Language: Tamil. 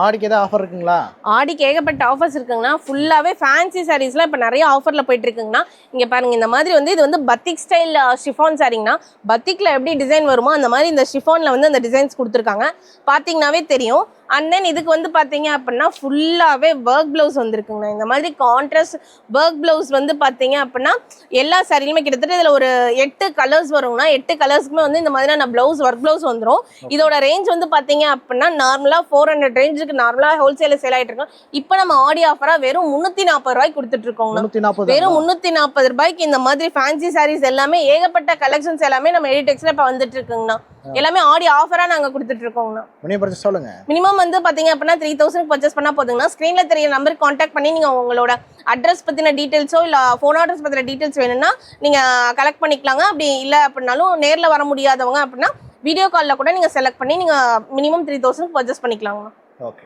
ஆடிக்கு ஏதாவது ஆஃபர் இருக்குங்களா? ஆடிக்கு ஏகப்பட்ட ஆஃபர்ஸ் இருக்குங்கண்ணா. ஃபுல்லாகவே ஃபேன்சி சாரீஸ்லாம் இப்போ நிறைய ஆஃபரில் போயிட்டு இருக்குங்கண்ணா. இங்கே பாருங்க, இந்த மாதிரி வந்து இது வந்து பத்திக் ஸ்டைல் ஷிஃபான் சாரிங்கண்ணா. பத்திக்கில் எப்படி டிசைன் வருமோ அந்த மாதிரி இந்த ஷிஃபானில் வந்து அந்த டிசைன்ஸ் கொடுத்துருக்காங்க. பார்த்தீங்கன்னாவே தெரியும். அண்ட் தென் இதுக்கு வந்து பார்த்தீங்க அப்படின்னா ஃபுல்லாகவே ஒர்க் ப்ளவுஸ் வந்துருக்குங்கண்ணா. இந்த மாதிரி கான்ட்ராஸ்ட் ஒர்க் ப்ளவுஸ் வந்து பார்த்தீங்க அப்படின்னா எல்லா சாரிலுமே கிட்டத்தட்ட இதில் ஒரு 8 கலர்ஸ் வருங்கண்ணா. 8 கலர்ஸ்க்குமே வந்து இந்த மாதிரியான ப்ளவுஸ் ஒர்க் ப்ளவுஸ் வந்துடும். இதோட ரேஞ்ச் வந்து பார்த்தீங்க அப்படின்னா நார்மலாக 400 ரேஞ்சுக்கு நார்மலாக ஹோல்சேலில் சேல் ஆகிட்டு இருக்கோம். இப்போ நம்ம ஆடி ஆஃபராக வெறும் 340 ரூபாய்க்கு கொடுத்துட்டு இருக்கோங்கண்ணா. வெறும் 340 ரூபாய்க்கு இந்த மாதிரி ஃபேன்சி சாரீஸ் எல்லாமே ஏகப்பட்ட கலெக்ஷன்ஸ் எல்லாமே நம்ம எடிடெக்ஸ்ல இப்போ வந்துட்டு இருக்குங்கண்ணா. எல்லாமே ஆடி ஆஃபரா நாங்க கொடுத்துட்டு இருக்கோங்கண்ணா. மினிமம் வந்து பாத்தீங்க அப்படின்னா 3000 பர்ச்சேஸ் பண்ணா போதுங்கண்ணா. ஸ்கிரீன்ல தெரிய நம்பருக்கு கான்டாக்ட் பண்ணி நீங்க உங்களோட அட்ரஸ் பத்தின டீடைல்ஸோ இல்ல ஃபோன் ஆர்டர்ஸ் பத்தின டீடைல்ஸ் வேணும்னா நீங்க கலெக்ட் பண்ணிக்கலாங்க. அப்படி இல்ல அப்படின்னாலும் நேர்ல வர முடியாதவங்க அப்படின்னா வீடியோ கால்ல கூட நீங்க செலக்ட் பண்ணி நீங்க மினிமம் 3000 பர்ச்சேஸ் பண்ணிக்கலாங்கண்ணா. ஓகே.